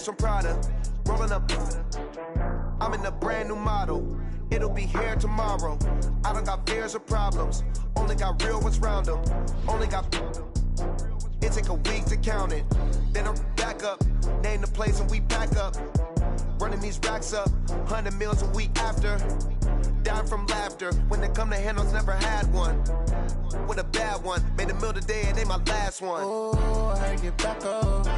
bags from Prada, rolling up. I'm in a brand new model. It'll be here tomorrow. I don't got fears or problems. Only got real ones round them. Only got. It take a week to count it. Then I'm back up. Name the place and we pack up. Running these racks up. 100 meals a week after. Dying from laughter. When it come to handles, never had one. With a bad one. Made a meal today and they my last one. Oh, I had to get back up. I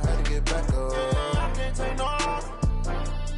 had to get back up. I can't take no loss.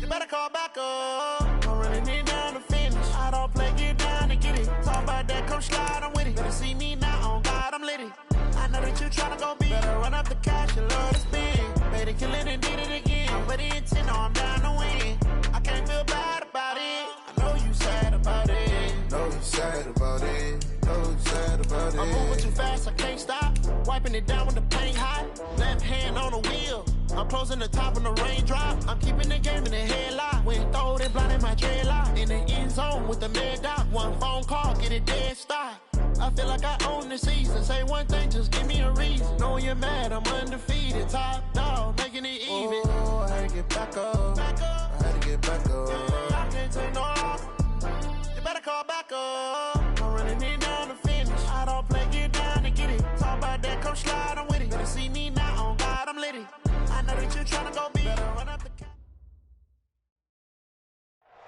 You better call back up. I'm running it down to finish. I don't play, get down and get it. Talk about that, come slide, I'm with it. Better see me now, on God, I'm litty. I know that you tryna go big. Better run up the cash, you love to spin. Better kill it and did it again. I'm ready and 10, I'm down to win. I can't feel bad about it. I know you sad about it. Know you sad about it. Know you sad about it. I'm moving too fast, I can't stop. Wiping it down with the paint hot. Left hand on the wheel. I'm closing the top when the raindrop. I'm keeping the game in the headlock. When throwed and blinding my dreadlock. In the end zone with the mad dot. One phone call, get it dead stop. I feel like I own the season. Say one thing, just give me a reason. Knowing you're mad, I'm undefeated. Top dog, making it even. Oh, I had to get back up. I had to get back up. I can't take no loss. You better call back up. I'm running it down to finish. I don't play, get down and get it. Talk about that, come slide, I'm with it. Better see me now, on God, I'm litty. I know that you're trying to go big. Better run up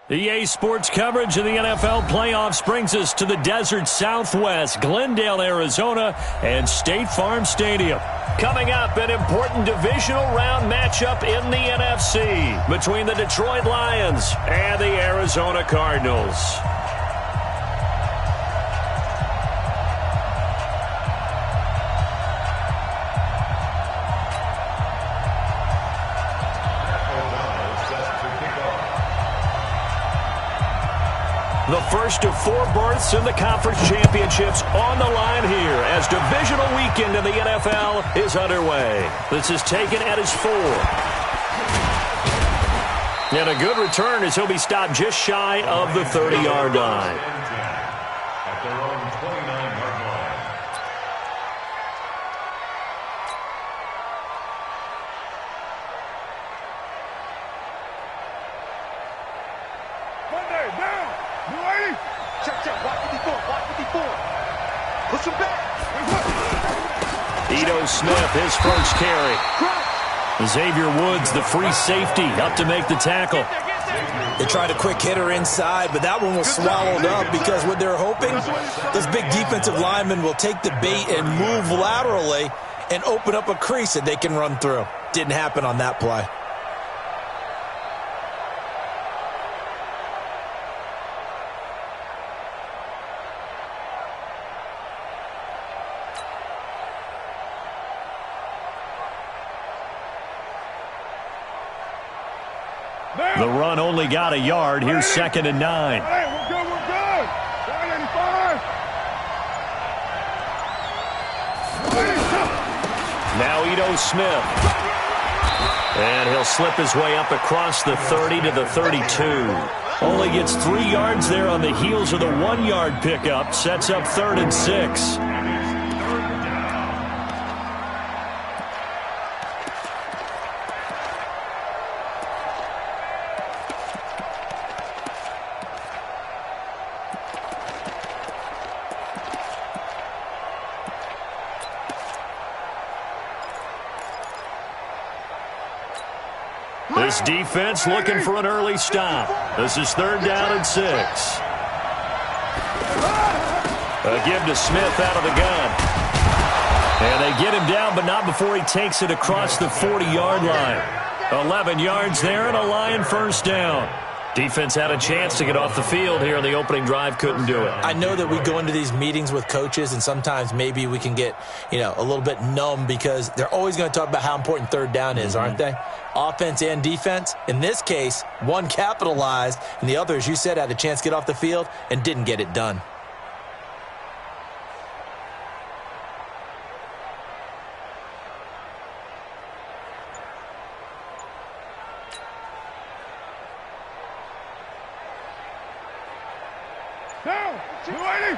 the EA Sports coverage of the NFL playoffs brings us to the desert Southwest, Glendale, Arizona, and State Farm Stadium. Coming up, an important divisional round matchup in the NFC between the Detroit Lions and the Arizona Cardinals. The first of 4 berths in the conference championships on the line here as divisional weekend in the NFL is underway. This is taken at his 4. And a good return as he'll be stopped just shy of the 30-yard line. At their own 29-yard line. Monday, down. You ready? Check. Watch 54. Watch 54. Push him back. Ito Smith, his first carry. Xavier Woods, the free safety, up to make the tackle. They tried a quick hitter inside, but that one was swallowed up because what they're hoping, those big defensive linemen will take the bait and move laterally and open up a crease that they can run through. Didn't happen on that play. The run only got a yard. Here's 2nd and 9. Hey, we're good. 185. Now Ito Smith. And he'll slip his way up across the 30 to the 32. Only gets 3 yards there on the heels of the 1-yard pickup. Sets up 3rd and 6. This defense looking for an early stop. This is 3rd down and 6. A give to Smith out of the gun. And they get him down, but not before he takes it across the 40-yard line. 11 yards there and a Lion first down. Defense had a chance to get off the field here in the opening drive, couldn't do it. I know that we go into these meetings with coaches, and sometimes maybe we can get, a little bit numb because they're always going to talk about how important 3rd down is, aren't they? Offense and defense. In this case, one capitalized, and the other, as you said, had a chance to get off the field and didn't get it done. Down. 280.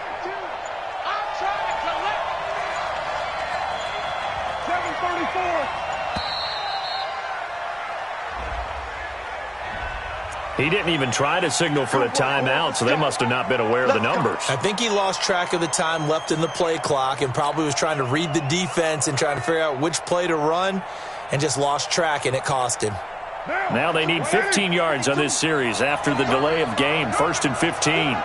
I'm trying to collect. 734. He didn't even try to signal for a timeout, so they must have not been aware of the numbers. I think he lost track of the time left in the play clock and probably was trying to read the defense and trying to figure out which play to run and just lost track, and it cost him. Now they need 15 yards on this series after the delay of game. 1st and 15.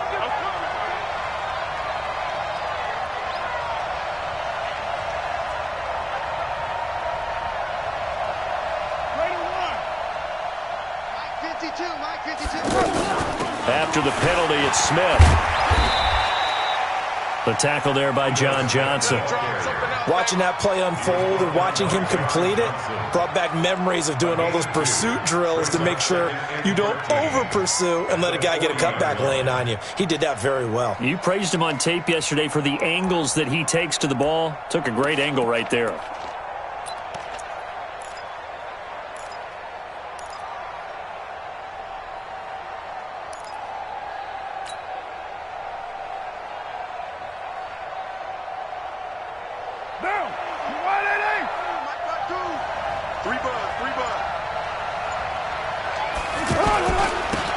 After the penalty, it's Smith. The tackle there by John Johnson. Watching that play unfold and watching him complete it brought back memories of doing all those pursuit drills to make sure you don't over-pursue and let a guy get a cutback lane on you. He did that very well. You praised him on tape yesterday for the angles that he takes to the ball. Took a great angle right there.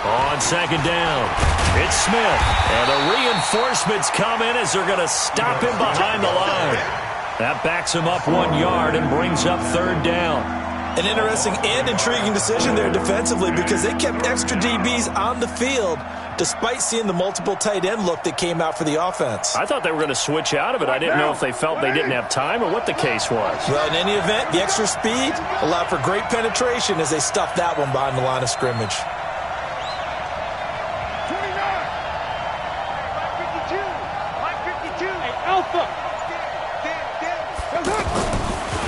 On second down, it's Smith. And the reinforcements come in as they're going to stop him behind the line. That backs him up 1 yard and brings up 3rd down. An interesting and intriguing decision there defensively because they kept extra DBs on the field despite seeing the multiple tight end look that came out for the offense. I thought they were going to switch out of it. I didn't know if they felt they didn't have time or what the case was. Well, in any event, the extra speed allowed for great penetration as they stuffed that one behind the line of scrimmage.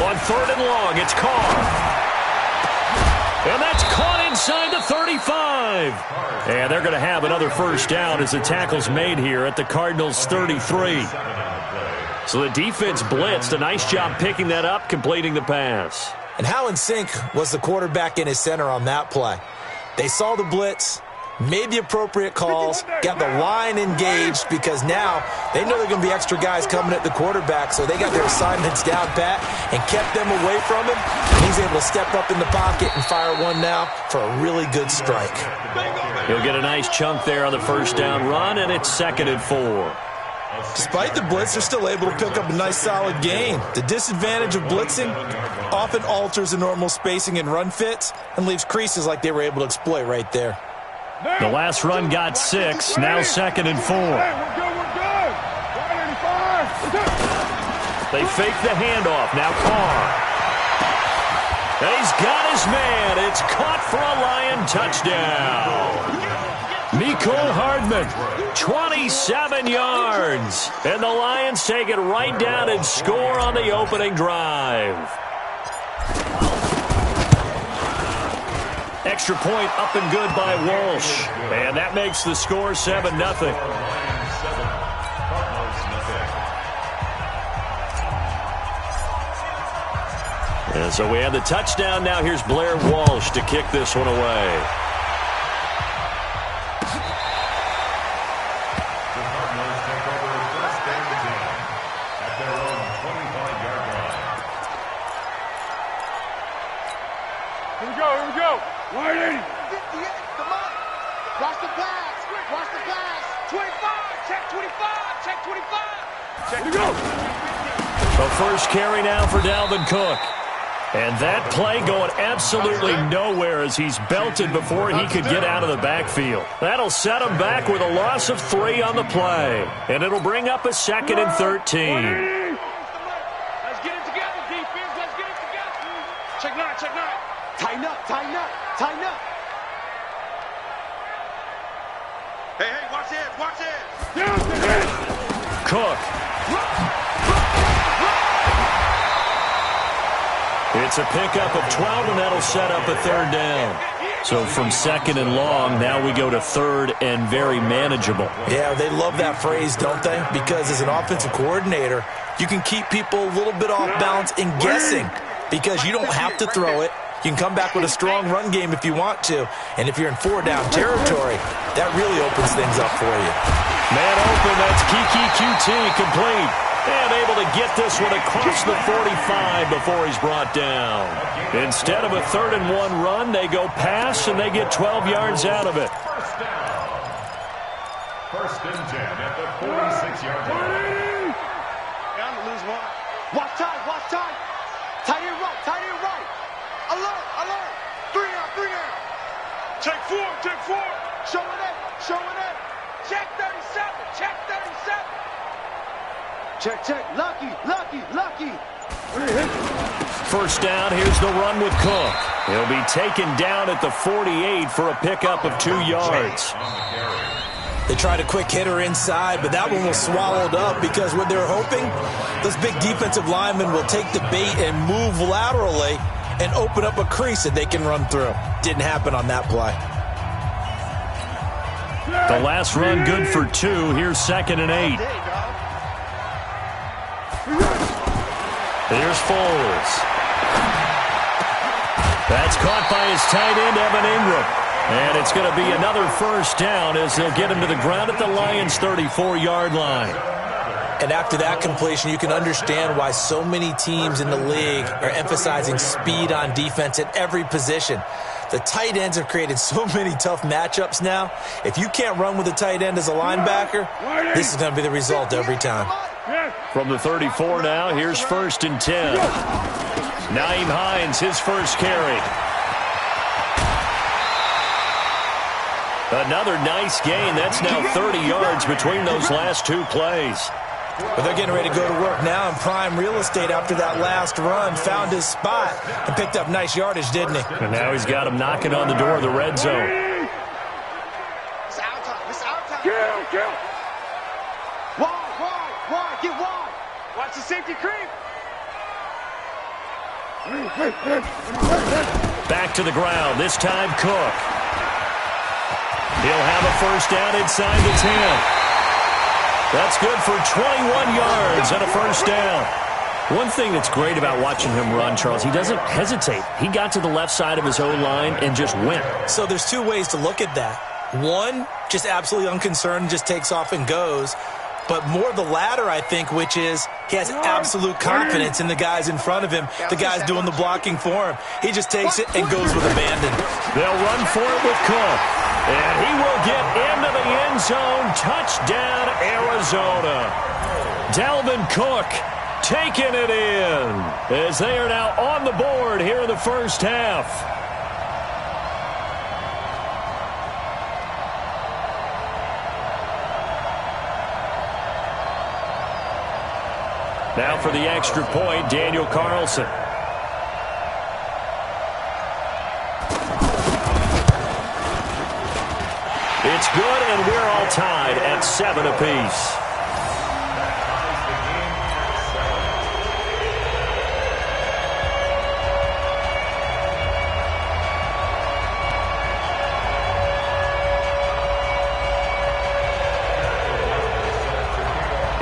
On 3rd and long, it's Carr. And that's caught inside the 35. And they're going to have another 1st down as the tackle's made here at the Cardinals' 33. So the defense blitzed. A nice job picking that up, completing the pass. And how in sync was the quarterback and his center on that play? They saw the blitz, made the appropriate calls, got the line engaged because now they know they're going to be extra guys coming at the quarterback, so they got their assignments down pat and kept them away from him. And he's able to step up in the pocket and fire one now for a really good strike. He'll get a nice chunk there on the 1st down run, and it's 2nd and 4. Despite the blitz, they're still able to pick up a nice solid gain. The disadvantage of blitzing often alters the normal spacing and run fits and leaves creases like they were able to exploit right there. The last run got 6, now 2nd and 4. They fake the handoff, now Carr. And he's got his man. It's caught for a Lion touchdown. Mecole Hardman, 27 yards. And the Lions take it right down and score on the opening drive. Extra point up and good by Walsh. And that makes the score 7-0. And so we have the touchdown. Now here's Blair Walsh to kick this one away. Here we go. 180. 58, come on. Watch the pass. Watch the pass. 25. Check 25. Check 25. Check. Here we go. The first carry now for Dalvin Cook. And that play going absolutely nowhere as he's belted before he could get out of the backfield. That'll set him back with a loss of 3 on the play. And it'll bring up a 2nd and 13. Let's get it together, defense. Let's get it together. Check 9. Check 9. Tighten up. Tighten up. Tighten up. Hey, watch it. Watch it. Cook. It's a pickup of 12, and that'll set up a 3rd down. So from 2nd and long, now we go to 3rd and very manageable. Yeah, they love that phrase, don't they? Because as an offensive coordinator, you can keep people a little bit off balance and guessing because you don't have to throw it. You can come back with a strong run game if you want to. And if you're in 4-down territory, that really opens things up for you. Man open, that's Kiki QT complete. And able to get this one across the 45 before he's brought down. Instead of a 3rd-and-1 run, they go pass, and they get 12 yards out of it. First and 10 at the 46-yard line. Down to lose one. Watch tight, watch tight. Tight end right, tight end right. Alert, alert. 3 down, 3 down. Check 4, check 4. Showing it, showing it. Check 37, check 37. Check, lucky, lucky, lucky. First down, here's the run with Cook. He'll be taken down at the 48 for a pickup of 2 yards. They tried a quick hitter inside, but that one was swallowed up because what they're hoping, those big defensive linemen will take the bait and move laterally and open up a crease that they can run through. Didn't happen on that play. The last run good for 2. Here's 2nd and 8. Here's Foles. That's caught by his tight end, Evan Ingram. And it's going to be another first down as they'll get him to the ground at the Lions' 34-yard line. And after that completion, you can understand why so many teams in the league are emphasizing speed on defense at every position. The tight ends have created so many tough matchups now. If you can't run with a tight end as a linebacker, this is going to be the result every time. From the 34 now, here's 1st and 10. Nyheim Hines, his first carry. Another nice gain. That's now 30 yards between those last 2 plays. But they're getting ready to go to work now in prime real estate after that last run. Found his spot and picked up nice yardage, didn't he? And now he's got him knocking on the door of the red zone. It's our time. It's our time. Kill. Wide. Get wide. Watch the safety creep. Back to the ground. This time Cook. He'll have a first down inside the 10. That's good for 21 yards and a first down. One thing that's great about watching him run, Charles, he doesn't hesitate. He got to the left side of his O-line and just went. So there's 2 ways to look at that. One, just absolutely unconcerned, just takes off and goes. But more the latter, I think, which is he has absolute confidence in the guys in front of him, the guys doing the blocking for him. He just takes it and goes with abandon. They'll run for it with Cook. And he will get into the end zone. Touchdown, Arizona. Dalvin Cook taking it in as they are now on the board here in the first half. Now for the extra point, Daniel Carlson. It's good, and we're all tied at 7 apiece.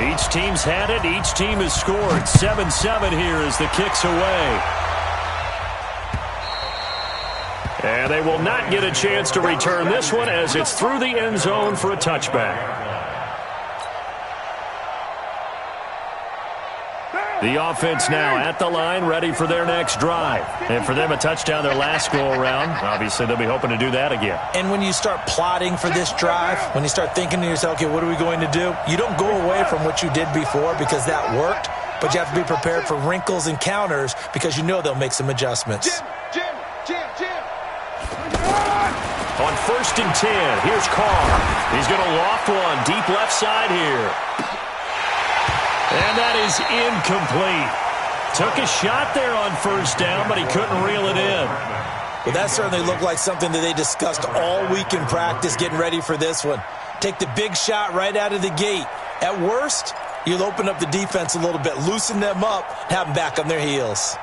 Each team's had it. Each team has scored. 7-7 here as the kick's away. And they will not get a chance to return this one as it's through the end zone for a touchback. The offense now at the line, ready for their next drive. And for them, a touchdown their last go-around. Obviously, they'll be hoping to do that again. And when you start plotting for this drive, when you start thinking to yourself, okay, what are we going to do? You don't go away from what you did before because that worked, but you have to be prepared for wrinkles and counters because you know they'll make some adjustments. Jim. On 1st and 10, here's Carr. He's going to loft one deep left side here. And that is incomplete. Took a shot there on first down, but he couldn't reel it in. Well, that certainly looked like something that they discussed all week in practice, getting ready for this one. Take the big shot right out of the gate. At worst, you'll open up the defense a little bit, loosen them up, have them back on their heels.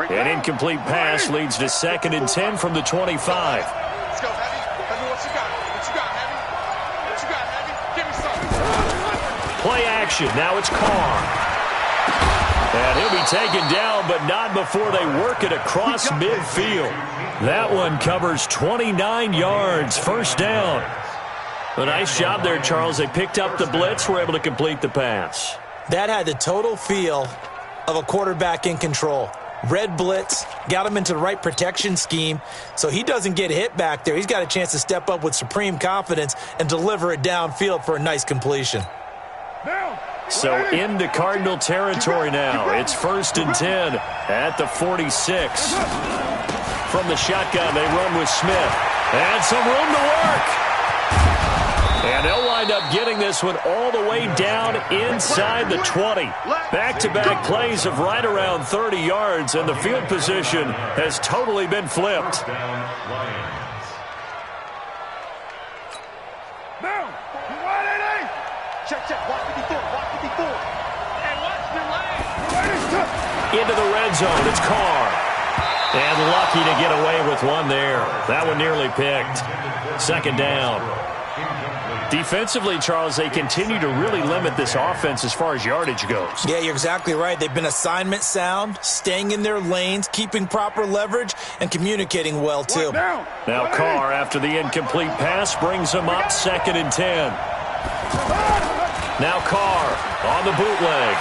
An incomplete pass leads to 2nd and 10 from the 25. Let's go, Heavy. Heavy, what you got? What you got, Heavy? What you got, Heavy? Give me something. Play action. Now it's Carr. And he'll be taken down, but not before they work it across midfield. That one covers 29 yards, first down. A nice job there, Charles. They picked up the blitz, were able to complete the pass. That had the total feel of a quarterback in control. Red blitz, got him into the right protection scheme, so he doesn't get hit back there. He's got a chance to step up with supreme confidence and deliver it downfield for a nice completion. So into Cardinal territory now. It's 1st and 10 at the 46. From the shotgun, they run with Smith. And some room to work. And they'll wind up getting this one all the way down inside the 20. Back-to-back plays of right around 30 yards, and the field position has totally been flipped. Into the red zone, it's Carr. And lucky to get away with one there. That one nearly picked. 2nd down. Defensively, Charles, they continue to really limit this offense as far as yardage goes. Yeah, you're exactly right. They've been assignment sound, staying in their lanes, keeping proper leverage, and communicating well, too. Now Carr, after the incomplete pass, brings them up 2nd and 10. Now Carr on the bootleg.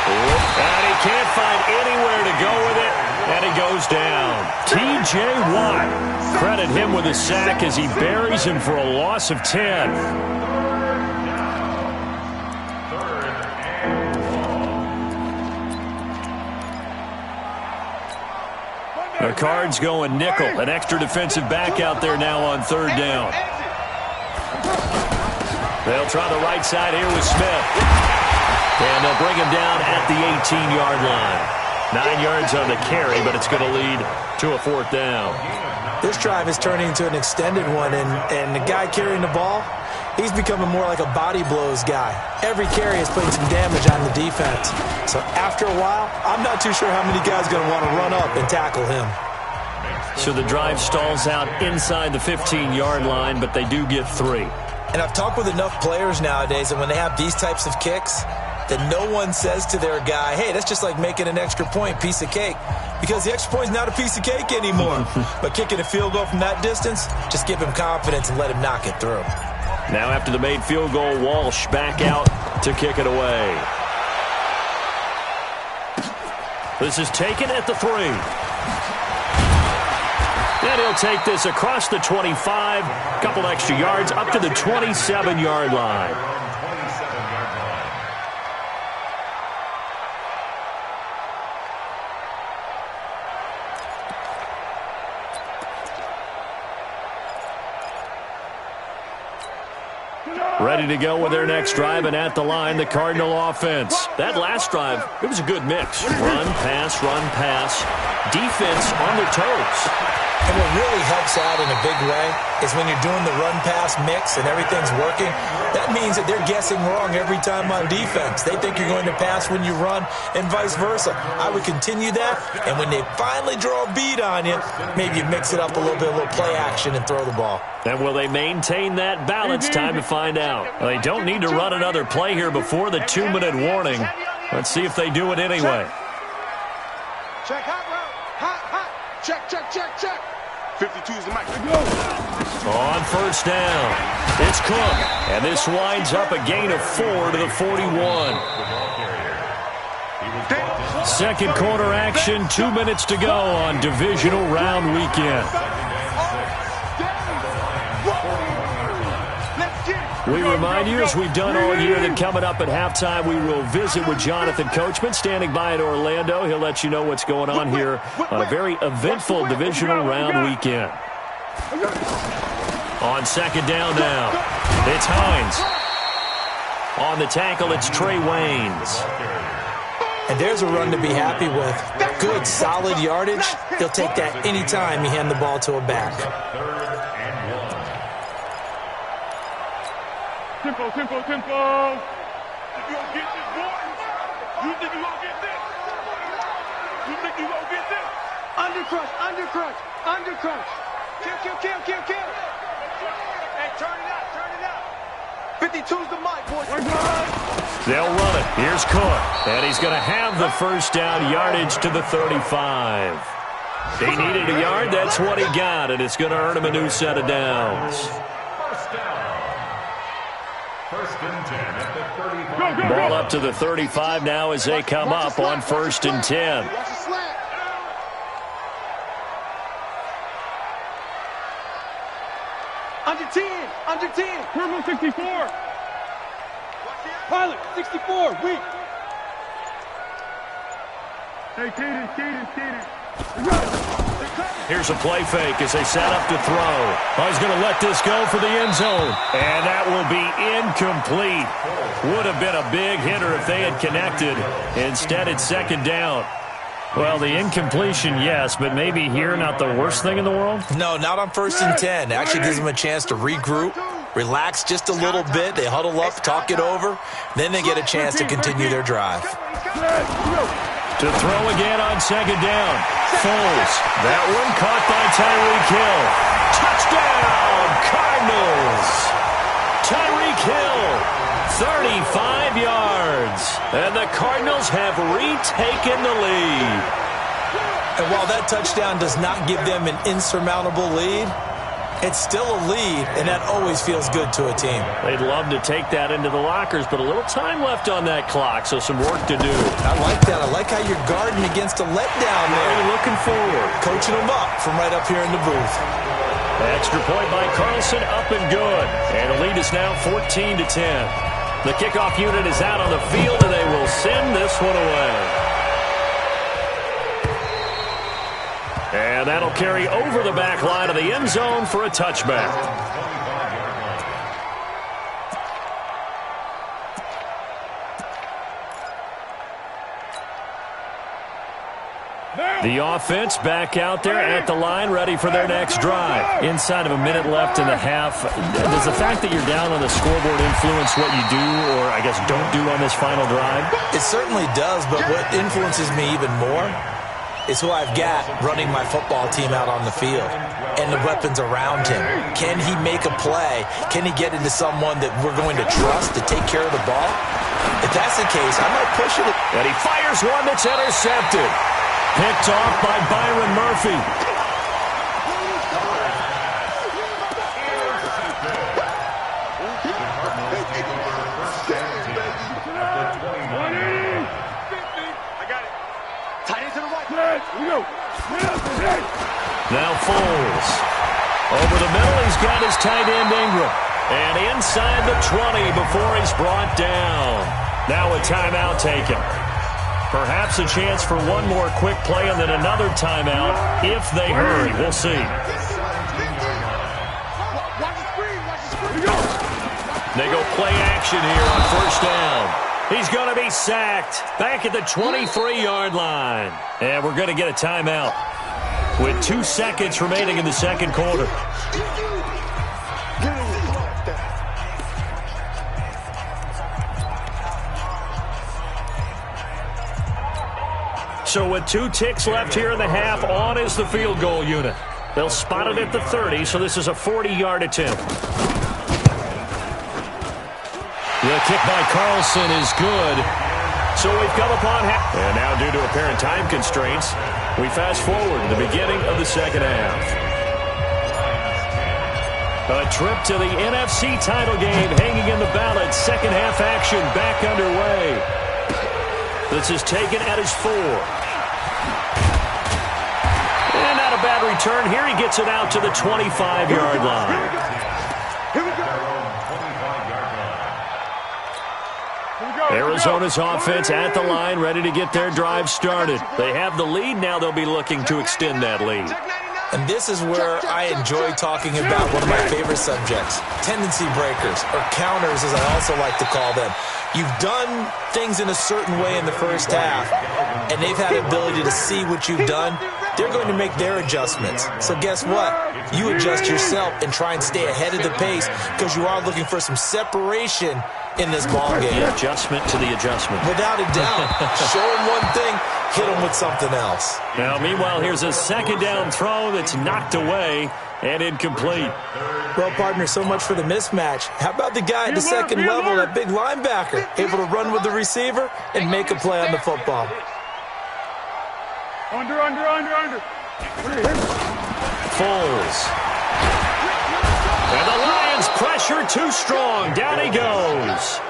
And he can't find anywhere to go with it, and he goes down. T.J. Watt, credit him with a sack as he buries him for a loss of 10. The Cards going nickel, an extra defensive back out there now on 3rd down. They'll try the right side here with Smith. And they'll bring him down at the 18-yard line. 9 yards on the carry, but it's going to lead to a 4th down. This drive is turning into an extended one, and the guy carrying the ball, he's becoming more like a body blows guy. Every carry is putting some damage on the defense. So after a while, I'm not too sure how many guys are going to want to run up and tackle him. So the drive stalls out inside the 15-yard line, but they do get 3. And I've talked with enough players nowadays that when they have these types of kicks, that no one says to their guy, hey, that's just like making an extra point, piece of cake. Because the extra point is not a piece of cake anymore. But kicking a field goal from that distance, just give him confidence and let him knock it through. Now after the made field goal, Walsh back out to kick it away. This is taken at the 3. And he'll take this across the 25, couple extra yards, up to the 27-yard line. Ready to go with their next drive, and at the line, the Cardinal offense. That last drive, it was a good mix. Run, pass, defense on their toes. And what really helps out in a big way is when you're doing the run-pass mix and everything's working, that means that they're guessing wrong every time on defense. They think you're going to pass when you run and vice versa. I would continue that, and when they finally draw a beat on you, maybe you mix it up a little bit, a little play action, and throw the ball. And will they maintain that balance? Time to find out. Well, they don't need to run another play here before the 2-minute warning. Let's see if they do it anyway. Check, hot. Check. 52's the mic. On 1st down, it's Cook. And this winds up a gain of 4 to the 41. 2nd quarter action, 2 minutes to go on divisional round weekend. We remind you, as we've done all year, that coming up at halftime, we will visit with Jonathan Coachman, standing by in Orlando. He'll let you know what's going on here on a very eventful divisional round weekend. On 2nd down now, it's Hines. On the tackle, it's Trey Waynes. And there's a run to be happy with. Good, solid yardage. He'll take that any time you hand the ball to a back. Tempo. You gonna get this, boy? You think you gonna get this? You think you gonna get this? Undercrush. Kill. Hey, turn it out. 52's the mic, boy. They'll run it. Here's Cook. And he's going to have the first down, yardage to the 35. He needed a yard. That's what he got, and it's going to earn him a new set of downs. First down. First and 10 at the 35. Ball up to the 35 now as they come up on first and 10. Under 10, under 10. Turbo 64. Pilot, 64, weak. Hey, Cadence. Here's a play fake as they set up to throw. He's going to let this go for the end zone. And that will be incomplete. Would have been a big hitter if they had connected. Instead, it's second down. Well, the incompletion, yes, but maybe here not the worst thing in the world? No, not on first and 10. It actually gives them a chance to regroup, relax just a little bit. They huddle up, talk it over. Then they get a chance to continue their drive. To throw again on second down. Foles. That one caught by Tyreek Hill. Touchdown, Cardinals. Tyreek Hill. 35 yards. And the Cardinals have retaken the lead. And while that touchdown does not give them an insurmountable lead, it's still a lead, and that always feels good to a team. They'd love to take that into the lockers, but a little time left on that clock, so some work to do. I like that. I like how you're guarding against a letdown there. Really looking forward. Coaching them up from right up here in the booth. Extra point by Carlson, up and good. And the lead is now 14-10. The kickoff unit is out on the field, and they will send this one away. And that'll carry over the back line of the end zone for a touchback. The offense back out there at the line, ready for their next drive. Inside of a minute left in the half, does the fact that you're down on the scoreboard influence what you do, or I guess don't do on this final drive? It certainly does, but what influences me even more is who I've got running my football team out on the field and the weapons around him. Can he make a play? Can he get into someone that we're going to trust to take care of the ball? If that's the case, I might push it. And he fires one that's intercepted. Picked off by Byron Murphy. Now Foles. Over the middle, he's got his tight end Ingram. And inside the 20 before he's brought down. Now a timeout taken. Perhaps a chance for one more quick play and then another timeout if they hurry. We'll see. They go play action here on first down. He's going to be sacked back at the 23-yard line. And we're going to get a timeout with 2 seconds remaining in the second quarter. So with 2 ticks left here in the half, on is the field goal unit. They'll spot it at the 30, so this is a 40-yard attempt. The kick by Carlson is good. So we've come upon half. And now due to apparent time constraints, we fast forward to the beginning of the second half. A trip to the NFC title game hanging in the balance. Second half action back underway. This is taken at his 4. And not a bad return. Here he gets it out to the 25-yard line. Arizona's offense at the line, ready to get their drive started. They have the lead. Now they'll be looking to extend that lead. And this is where I enjoy talking about one of my favorite subjects, tendency breakers, or counters as I also like to call them. You've done things in a certain way in the first half, and they've had the ability to see what you've done. They're going to make their adjustments. So guess what? You adjust yourself and try and stay ahead of the pace because you are looking for some separation in this ball game. The adjustment to the adjustment. Without a doubt. Show them one thing, hit them with something else. Now, meanwhile, here's a second down throw that's knocked away. and incomplete. Well, partner, so much for the mismatch. How about the guy at the second level, that big linebacker, able to run with the receiver and make a play on the football? Under. Foles. And the Lions pressure too strong. Down he goes.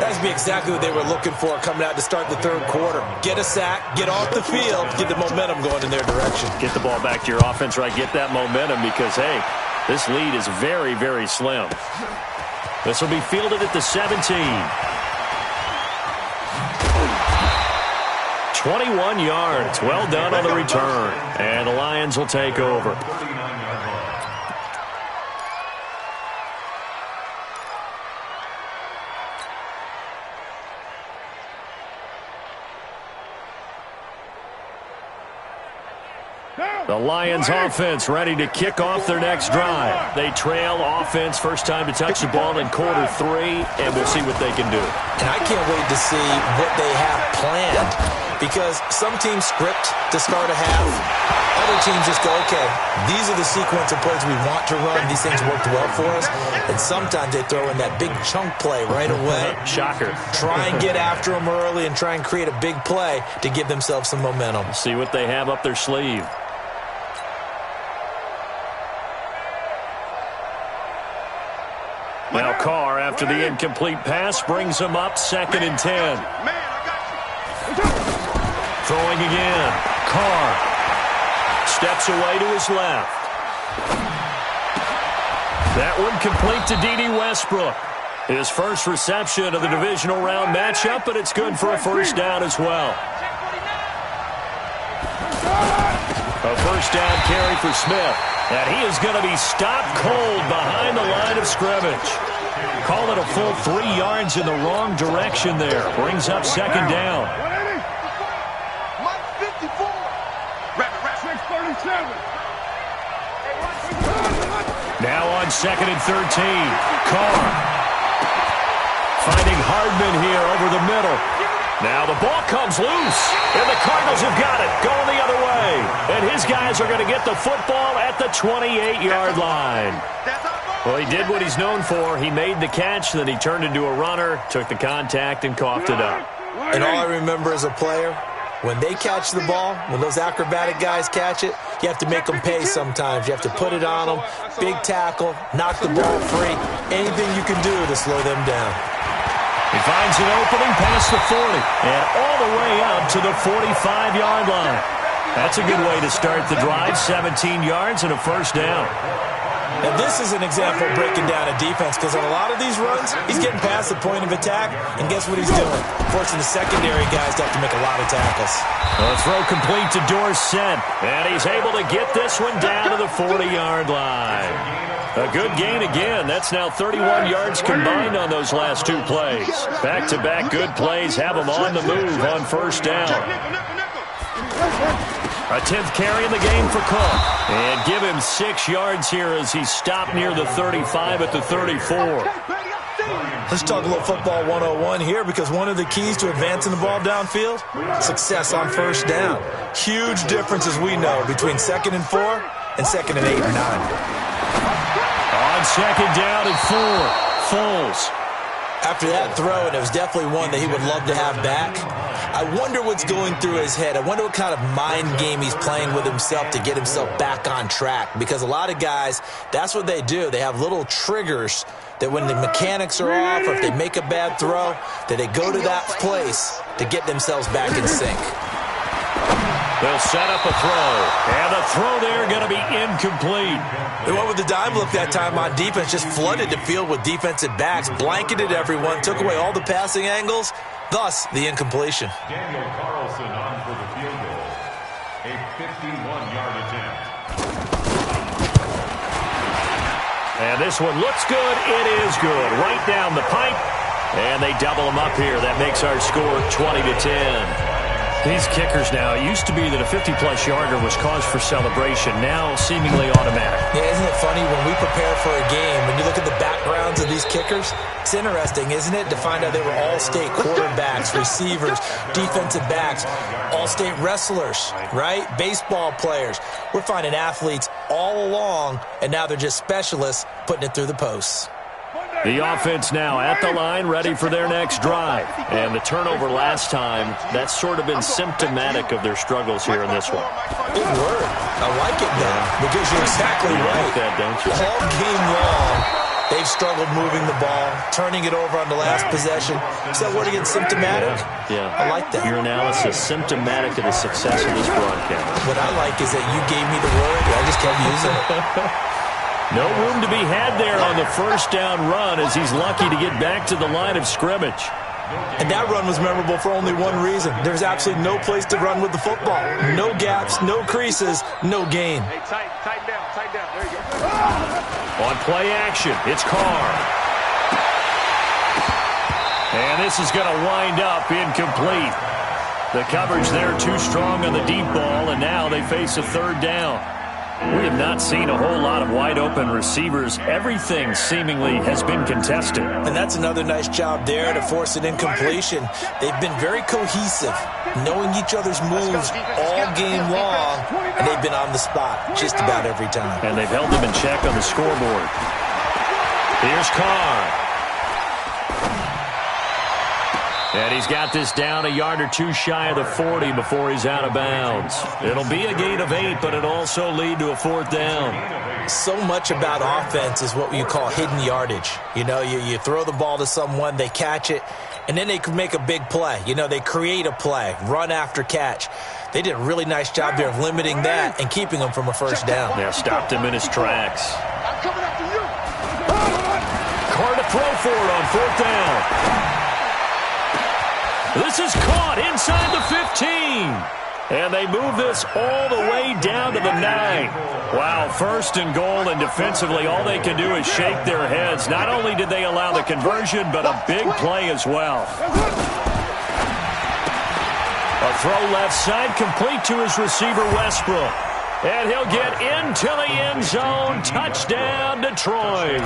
That's be exactly what they were looking for coming out to start the third quarter. Get a sack, get off the field, get the momentum going in their direction. Get the ball back to your offense, right? Get that momentum because, hey, this lead is very, very slim. This will be fielded at the 17. 21 yards. Well done on the return. And the Lions will take over. The Lions offense ready to kick off their next drive. They trail offense, first time to touch the ball in quarter 3, and we'll see what they can do. And I can't wait to see what they have planned, because some teams script to start a half. Other teams just go, okay, these are the sequence of plays we want to run. These things worked well for us. And sometimes they throw in that big chunk play right away. Shocker. Try and get after them early and try and create a big play to give themselves some momentum. See what they have up their sleeve. Now Carr, after the incomplete pass, brings him up 2nd and 10. Throwing again. Carr steps away to his left. That one complete to D.D. Westbrook. His first reception of the divisional round matchup, but it's good for a first down as well. A first down carry for Smith. And he is going to be stopped cold behind the line of scrimmage. Call it a full 3 yards in the wrong direction there. Brings up 2nd down. 637. Now on 2nd and 13. Carr finding Hardman here over the middle. Now the ball comes loose, and the Cardinals have got it, going the other way. And his guys are going to get the football at the 28-yard line. Well, he did what he's known for. He made the catch, then he turned into a runner, took the contact, and coughed it up. And all I remember as a player, when they catch the ball, when those acrobatic guys catch it, you have to make them pay sometimes. You have to put it on them, big tackle, knock the ball free, anything you can do to slow them down. He finds an opening past the 40 and all the way up to the 45-yard line. That's a good way to start the drive, 17 yards and a first down. And this is an example of breaking down a defense, because on a lot of these runs, he's getting past the point of attack, and guess what he's doing? Forcing the secondary guys to have to make a lot of tackles. A throw complete to Dorsett, and he's able to get this one down to the 40-yard line. A good gain again. That's now 31 yards combined on those last 2 plays. Back-to-back good plays have him on the move on first down. A 10th carry in the game for Cook. And give him 6 yards here as he's stopped near the 35 at the 34. Let's talk a little football 101 here, because one of the keys to advancing the ball downfield, success on first down. Huge difference, as we know, between 2nd and 4 and 2nd and 8 and 9. On 2nd down and 4, Foles. After that throw, and it was definitely one that he would love to have back, I wonder what's going through his head. I wonder what kind of mind game he's playing with himself to get himself back on track. Because a lot of guys, that's what they do. They have little triggers that when the mechanics are off, or if they make a bad throw, that they go to that place to get themselves back in sync. They'll set up a throw, and the throw there going to be incomplete. They went with the dime look that time on defense, just flooded the field with defensive backs, blanketed everyone, took away all the passing angles, thus the incompletion. Daniel Carlson on for the field goal, a 51-yard attempt. And this one looks good. It is good. Right down the pipe, and they double them up here. That makes our score 20-10. These kickers now, it used to be that a 50-plus yarder was cause for celebration. Now, seemingly automatic. Yeah, isn't it funny when we prepare for a game, when you look at the backgrounds of these kickers, it's interesting, isn't it, to find out they were all-state quarterbacks, receivers, defensive backs, all-state wrestlers, right? Baseball players. We're finding athletes all along, and now they're just specialists putting it through the posts. The offense now at the line, ready for their next drive. And the turnover last time, that's sort of been symptomatic of their struggles here in this one. Good word. I like it now, because you're exactly right. You like that, don't you? All game long, they've struggled moving the ball, turning it over on the last possession. Is that word again, symptomatic? Yeah. I like that. Your analysis, symptomatic of the success of this broadcast. What I like is that you gave me the word, and I just kept using it. No room to be had there on the first down run as he's lucky to get back to the line of scrimmage. And that run was memorable for only one reason. There's absolutely no place to run with the football. No gaps, no creases, no gain. Hey, tighten down. There you go. On play action, it's Carr. And this is going to wind up incomplete. The coverage there too strong on the deep ball, and now they face a third down. We have not seen a whole lot of wide-open receivers. Everything seemingly has been contested. And that's another nice job there to force an incompletion. They've been very cohesive, knowing each other's moves all game long, and they've been on the spot just about every time. And they've held them in check on the scoreboard. Here's Carr. And he's got this down a yard or two shy of the 40 before he's out of bounds. It'll be a gain of 8, but it'll also lead to a fourth down. So much about offense is what you call hidden yardage. You know, you throw the ball to someone, they catch it, and then they can make a big play. You know, they create a play, run after catch. They did a really nice job there of limiting that and keeping him from a first down. Yeah, stopped him in his tracks. Carr to throw for it on fourth down. This is caught inside the 15. And they move this all the way down to the 9. Wow, first and goal, and defensively all they can do is shake their heads. Not only did they allow the conversion, but a big play as well. A throw left side, complete to his receiver, Westbrook. And he'll get into the end zone. Touchdown, Detroit.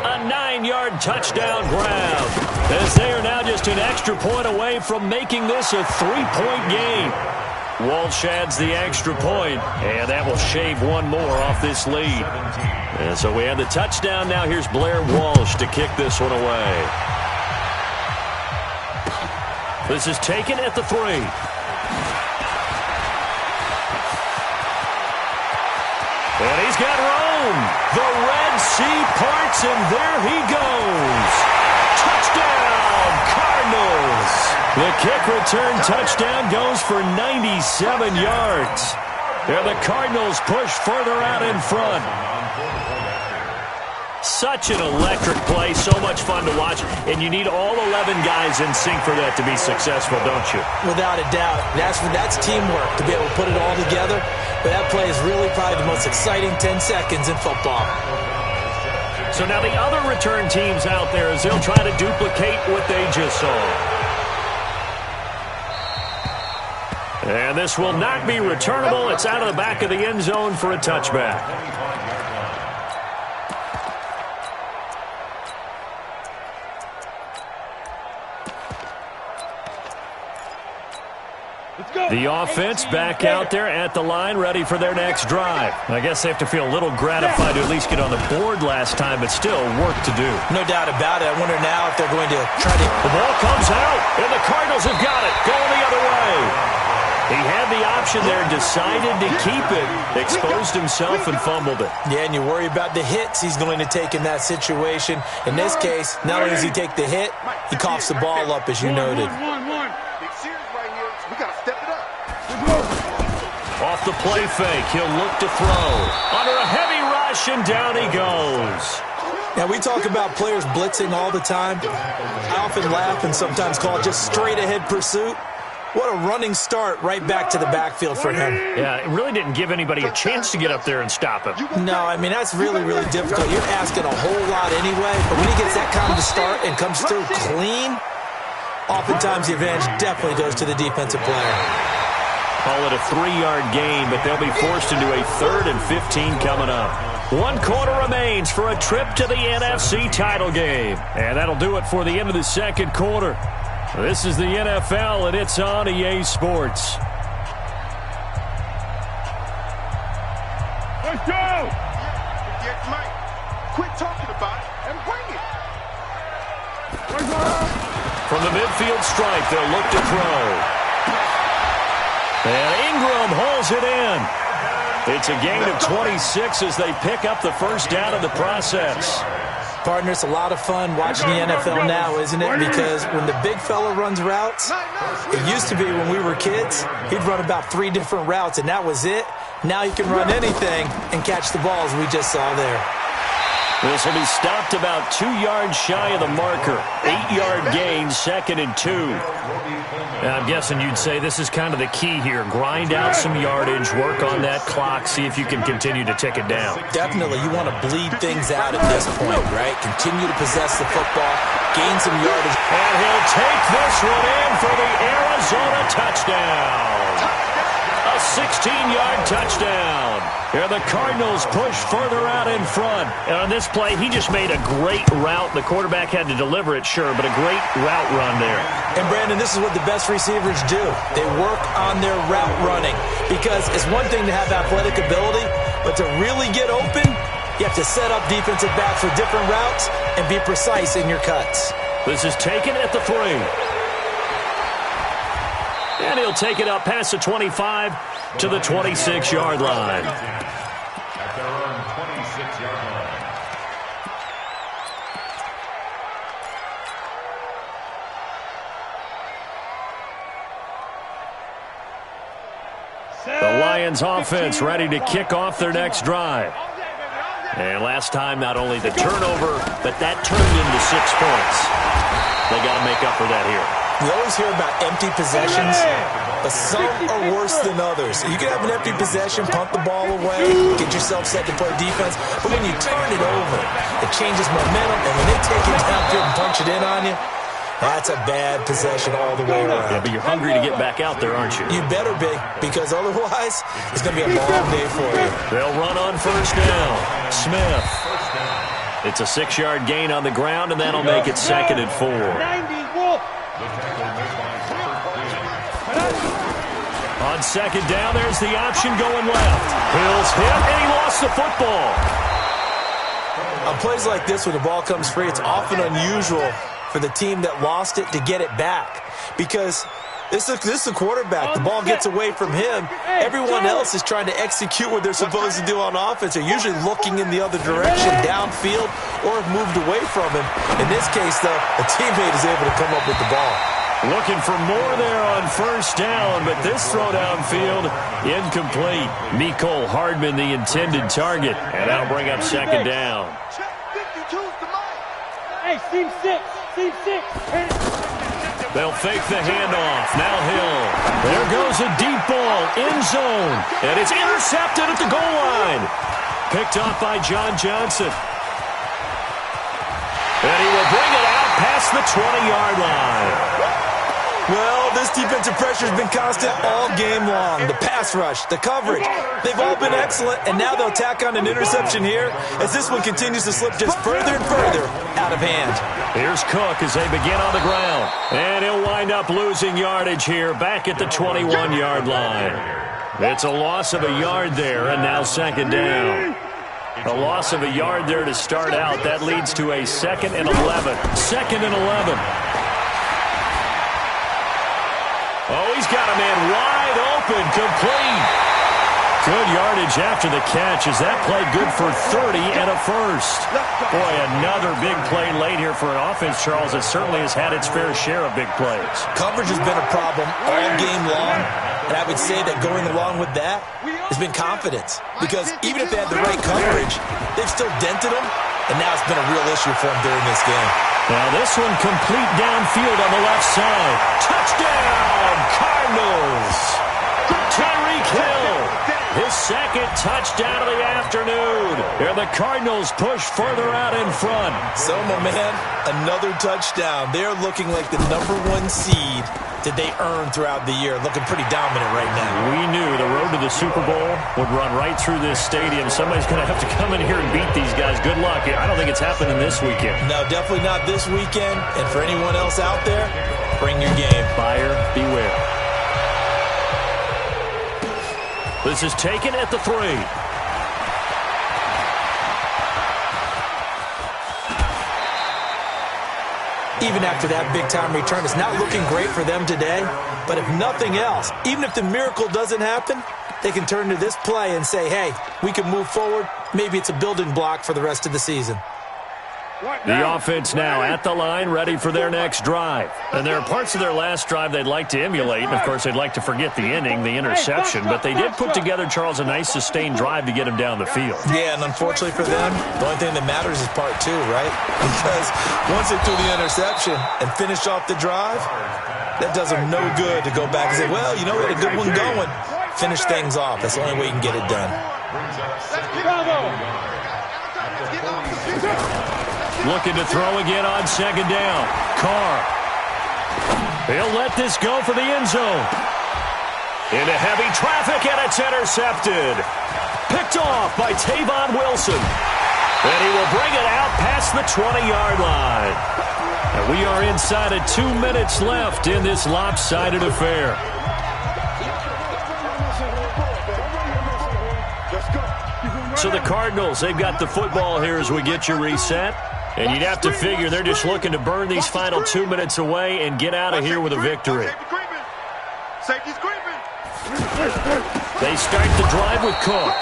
A 9-yard touchdown grab. As they are now just an extra point away from making this a 3-point game. Walsh adds the extra point, and that will shave one more off this lead. And so we have the touchdown. Now here's Blair Walsh to kick this one away. This is taken at the 3. And he's got room. The Red Sea parts, and there he goes. Touchdown, Cardinals. The kick return touchdown goes for 97 yards. And the Cardinals push further out in front. Such an electric play, so much fun to watch, and you need all 11 guys in sync for that to be successful, don't you? Without a doubt. That's teamwork to be able to put it all together. But that play is really probably the most exciting 10 seconds in football. So now the other return teams out there as they'll try to duplicate what they just saw. And this will not be returnable. It's out of the back of the end zone for a touchback. The offense back out there at the line, ready for their next drive. I guess they have to feel a little gratified to at least get on the board last time, but still work to do. No doubt about it. I wonder now if they're going to try to... The ball comes out, and the Cardinals have got it. Going the other way. He had the option there, decided to keep it, exposed himself and fumbled it. Yeah, and you worry about the hits he's going to take in that situation. In this case, not only does he take the hit, he coughs the ball up, as you noted. Off the play fake, he'll look to throw. Under a heavy rush, and down he goes. Now, we talk about players blitzing all the time. I often laugh and sometimes call it just straight-ahead pursuit. What a running start right back to the backfield for him. Yeah, it really didn't give anybody a chance to get up there and stop him. No, I mean, that's really, really difficult. You're asking a whole lot anyway, but when he gets that kind of start and comes through clean, Oftentimes, the advantage definitely goes to the defensive player. Call it a 3-yard gain, but they'll be forced into a 3rd and 15 coming up. 1 quarter remains for a trip to the NFC title game. And that'll do it for the end of the second quarter. This is the NFL, and it's on EA Sports. Let's go! Yeah, Mike, quit talking about it and bring it. From the midfield stripe, they'll look to throw. And Ingram hauls it in. It's a gain of 26 as they pick up the first down in the process. Partner, it's a lot of fun watching the NFL now, isn't it? Because when the big fella runs routes, it used to be when we were kids, he'd run about 3 different routes, and that was it. Now he can run anything and catch the ball, as we just saw there. This will be stopped about 2 yards shy of the marker. 8-yard gain, 2nd and 2. I'm guessing you'd say this is kind of the key here. Grind out some yardage, work on that clock, see if you can continue to tick it down. Definitely. You want to bleed things out at this point, right? Continue to possess the football, gain some yardage. And he'll take this one in for the Arizona touchdown. A 16-yard touchdown. Here the Cardinals push further out in front. And on this play, he just made a great route. The quarterback had to deliver it, sure, but a great route run there. And, Brandon, this is what the best receivers do. They work on their route running because it's one thing to have athletic ability, but to really get open, you have to set up defensive backs with different routes and be precise in your cuts. This is taken at the 3. And he'll take it up past the 25 to the 26-yard line. At their own 26-yard line. The Lions offense ready to kick off their next drive. And last time, not only the turnover, but that turned into 6 points. They got to make up for that here. We always hear about empty possessions, but some are worse than others. You can have an empty possession, punt the ball away, get yourself set to play defense, but when you turn it over, it changes momentum, and when they take it downfield and punch it in on you, that's a bad possession all the way around. Yeah, but you're hungry to get back out there, aren't you? You better be, because otherwise, it's going to be a long day for you. They'll run on first down. Smith. It's a 6-yard gain on the ground, and that'll make it 2nd and 4. On 2nd down, there's the option going left. Hill's hit, and he lost the football. On plays like this, when the ball comes free, it's often unusual for the team that lost it to get it back. Because this is the quarterback. The ball gets away from him. Everyone else is trying to execute what they're supposed to do on offense. They're usually looking in the other direction, downfield, or have moved away from him. In this case, though, a teammate is able to come up with the ball. Looking for more there on first down, but this throw downfield incomplete. Mecole Hardman, the intended target, and that'll bring up 2nd down. Hey, seam 6. They'll fake the handoff. Now Hill. There goes a deep ball, end zone, and it's intercepted at the goal line. Picked off by John Johnson. And he will bring it out past the 20-yard line. Well, this defensive pressure has been constant all game long. The pass rush, the coverage, they've all been excellent, and now they'll tack on an interception here as this one continues to slip just further and further out of hand. Here's Cook as they begin on the ground, and he'll wind up losing yardage here back at the 21-yard line. It's a loss of a yard there, and now 2nd down. A loss of a yard there to start out. That leads to a 2nd and 11. 2nd and 11. Oh, he's got a man wide open, complete. Good yardage after the catch as that play good for 30 and a first. Boy, another big play late here for an offense, Charles, that certainly has had its fair share of big plays. Coverage has been a problem all game long, and I would say that going along with that has been confidence. Because even if they had the right coverage, they've still dented them, and now it's been a real issue for them during this game. Now this one complete downfield on the left side. Touchdown, Cardinals! Tyreek Hill, his second touchdown of the afternoon. And the Cardinals push further out in front. So, my man, another touchdown. They're looking like the #1 seed that they earned throughout the year. Looking pretty dominant right now. We knew the road to the Super Bowl would run right through this stadium. Somebody's going to have to come in here and beat these guys. Good luck. I don't think it's happening this weekend. No, definitely not this weekend. And for anyone else out there, bring your game. Buyer beware. This is taken at the 3. Even after that big-time return, it's not looking great for them today. But if nothing else, even if the miracle doesn't happen, they can turn to this play and say, hey, we can move forward. Maybe it's a building block for the rest of the season. The offense now at the line, ready for their next drive. And there are parts of their last drive they'd like to emulate. And, of course, they'd like to forget the inning, the interception. But they did put together, Charles, a nice sustained drive to get him down the field. Yeah, and unfortunately for them, the only thing that matters is part 2, right? Because once they threw the interception and finished off the drive, that does them no good to go back and say, well, you know, we had a good one going. Finish things off. That's the only way you can get it done. Looking to throw again on second down. Carr. He'll let this go for the end zone. Into heavy traffic, and it's intercepted. Picked off by Tavon Wilson. And he will bring it out past the 20-yard line. And we are inside of 2 minutes left in this lopsided affair. So the Cardinals, they've got the football here as we get you reset. And you'd have to figure they're just looking to burn these final 2 minutes away and get out of here with a victory. They start the drive with Cook.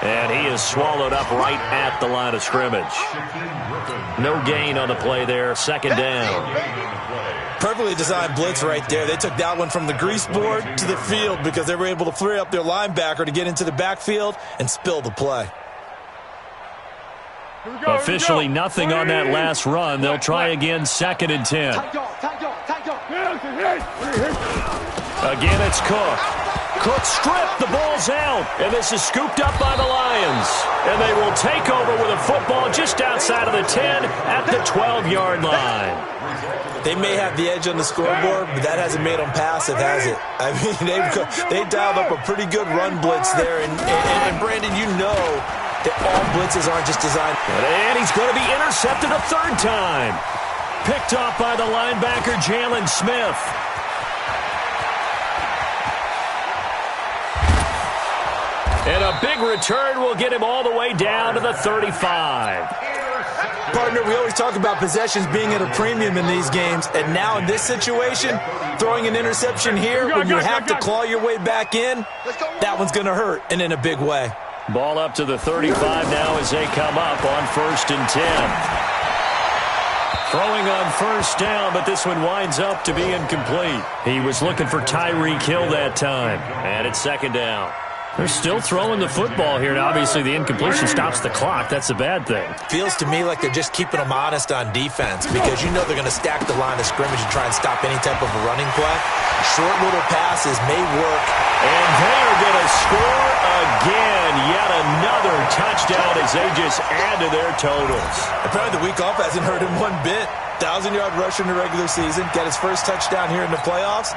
And he is swallowed up right at the line of scrimmage. No gain on the play there. Second down. Perfectly designed blitz right there. They took that one from the grease board to the field because they were able to flare up their linebacker to get into the backfield and spill the play. Officially nothing on that last run. They'll try again, 2nd and 10. Again, it's Cook. Cook stripped, the ball's out, and this is scooped up by the Lions. And they will take over with a football just outside of the 10 at the 12-yard line. They may have the edge on the scoreboard, but that hasn't made them passive, has it? I mean, they dialed up a pretty good run blitz there. And Brandon, you know that all blitzes aren't just designed. And he's going to be intercepted a 3rd time. Picked off by the linebacker, Jalen Smith. And a big return will get him all the way down to the 35. Partner, we always talk about possessions being at a premium in these games, and now in this situation, throwing an interception here when you have to claw your way back in, that one's going to hurt, and in a big way. Ball up to the 35 now as they come up on 1st and 10. Throwing on 1st down, but this one winds up to be incomplete. He was looking for Tyreek Hill that time, and it's 2nd down. They're still throwing the football here, and obviously the incompletion stops the clock. That's a bad thing. Feels to me like they're just keeping them honest on defense because you know they're going to stack the line of scrimmage and try and stop any type of a running play. Short little passes may work. And they are going to score again. Yet another touchdown as they just add to their totals. Apparently the week off hasn't hurt him one bit. 1,000-yard rusher in the regular season. Got his first touchdown here in the playoffs.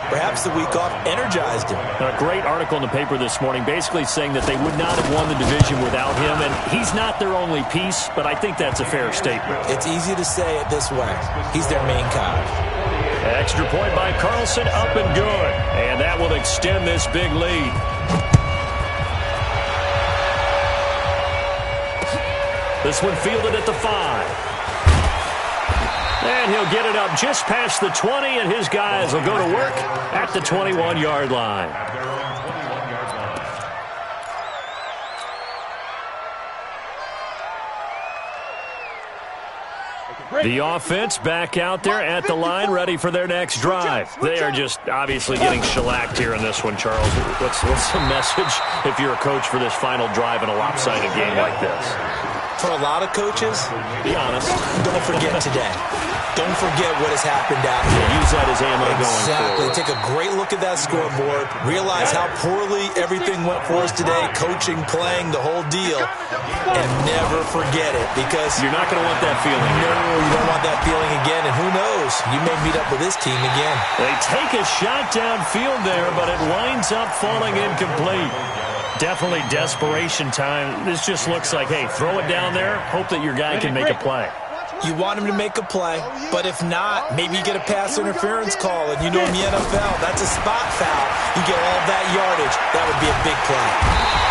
Perhaps the week off energized him. A great article in the paper this morning basically saying that they would not have won the division without him, and he's not their only piece, but I think that's a fair statement. It's easy to say it this way. He's their main cog. Extra point by Carlson, up and good, and that will extend this big lead. This one fielded at the 5. And he'll get it up just past the 20, and his guys will go to work at the 21-yard line. The offense back out there at the line, ready for their next drive. They are just obviously getting shellacked here in this one, Charles. What's the message if you're a coach for this final drive in a lopsided game like this? For a lot of coaches, be honest, don't forget today. don't forget what has happened out here. Use that as ammo going Exactly. forward. Take a great look at that scoreboard. Realize how poorly everything went for us today, coaching, playing, the whole deal. And never forget it, because You're not going to want that feeling. no, you don't want that feeling again. And who knows? You may meet up with this team again. They take a shot downfield there, but it winds up falling incomplete. Definitely desperation time. This just looks like, hey, throw it down there, hope that your guy can make a play. You want him to make a play, but if not, maybe you get a pass interference call, and you know in the NFL, that's a spot foul. You get all that yardage. That would be a big play.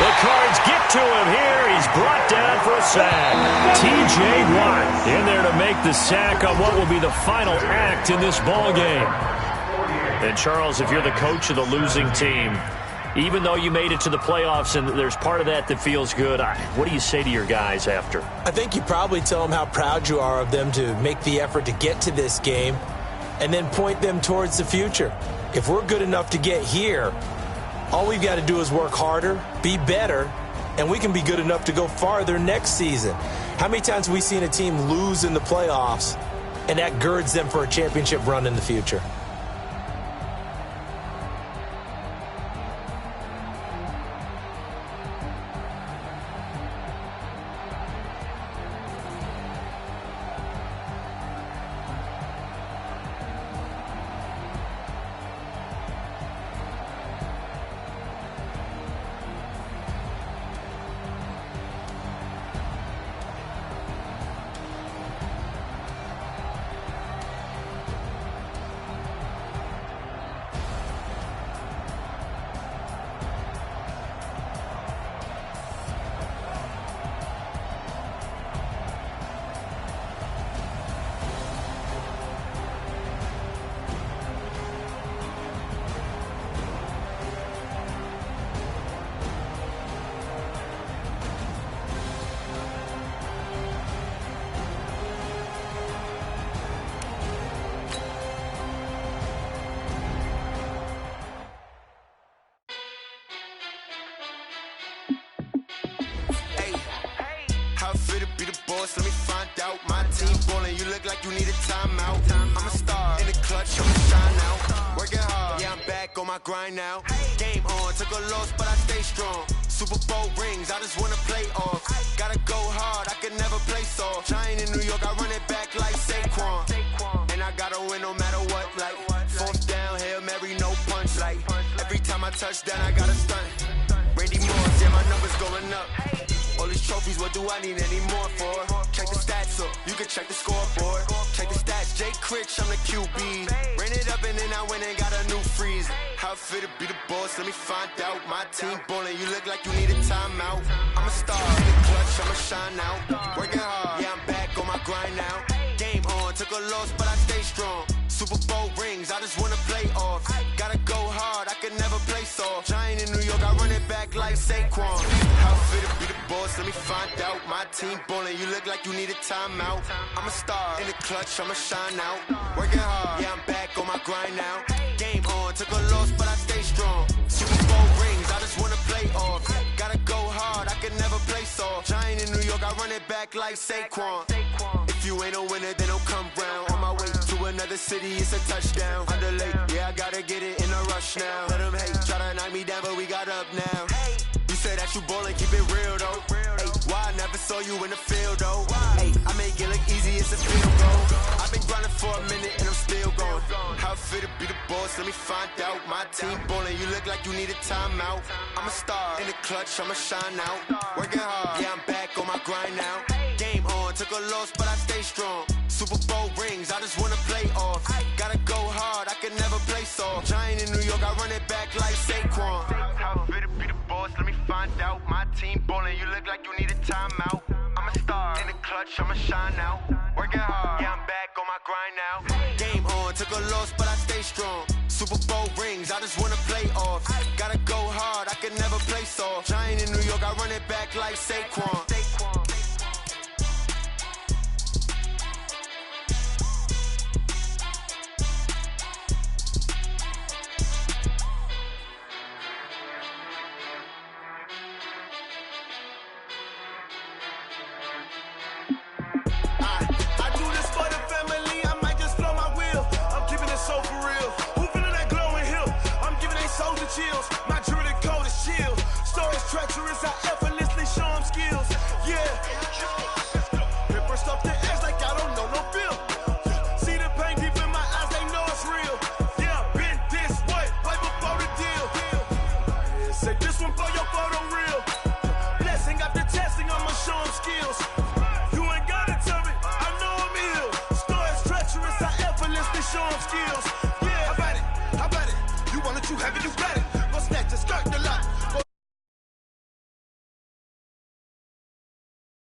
The Cards get to him here. He's brought down for a sack. T.J. Watt in there to make the sack on what will be the final act in this ball game. And, Charles, if you're the coach of the losing team, even though you made it to the playoffs and there's part of that feels good, what do you say to your guys after? I think you probably tell them how proud you are of them to make the effort to get to this game and then point them towards the future. If we're good enough to get here, all we've got to do is work harder, be better, and we can be good enough to go farther next season. How many times have we seen a team lose in the playoffs, and that girds them for a championship run in the future? Let me find out. My team ballin', you look like you need a timeout. I'm a star in the clutch, I'ma shine out. Working hard, yeah, I'm back on my grind now. Game on, took a loss, but I stay strong. Super Bowl rings, I just wanna play off. Gotta go hard, I can never play soft. Giant in New York, I run it back like Saquon. And I gotta win no matter what, like fourth down, Hail Mary, no punch. Like every time I touch down, I gotta stunt. Randy Moss, yeah, my numbers going up. All these trophies, what do I need any more for? Check the stats up, you can check the scoreboard. Check the stats, Jake Critch, I'm the QB. Ran it up and then I went and got a new freeze. How it feel to be the boss, let me find out. My team ballin', you look like you need a timeout. I'm a star in the clutch, I'ma shine out. Working hard, yeah, I'm back on my grind now. Game on, took a loss, but I stay strong. Super Bowl rings, I just wanna play off. Gotta go hard, I can never play soft. Giant in New York, I run it back like Saquon. How it feel to be the boss, let me find out. My team ballin', you look like you need a timeout. I'm a star in the clutch, I'ma shine out. Working hard, yeah, I'm back on my grind now. Game on, took a loss, but I stay strong. Super Bowl rings, I just wanna play off. Gotta go hard, I can never play soft. Giant in New York, I run it back like Saquon. If you ain't a winner, then don't come round. On my way to another city, it's a touchdown. Underlay, yeah, I gotta get it in a rush now. Let them hate, try to knock me down, but we got up now. You say that you ballin', keep it real though. Hey, why I never saw you in the field though? Hey, I make it look easy, it's a field goal. I've been grinding for a minute and I'm still going. How it feel to be the boss, let me find out. My team ballin', you look like you need a timeout. I'm a star in the clutch, I'ma shine out. Working hard, yeah, I'm back on my grind now. Game on, took a loss, but I stay strong. Super Bowl rings, I just wanna play off. Gotta go hard, I can never play soft. Giant in New York, I run it back like Saquon. How it feel to be the boss, let me find out. My team ballin', you look like you need a timeout. I'm a star in the clutch, I'ma shine out. Working hard, yeah, I'm back on my grind now. Game on, took a loss, but I stay strong. Super Bowl rings, I just wanna play off. Gotta go hard, I can never play soft. Giant in New York, I run it back like Saquon. I do this for the family, I might have it, you got it. Go snatch a skirt the lot.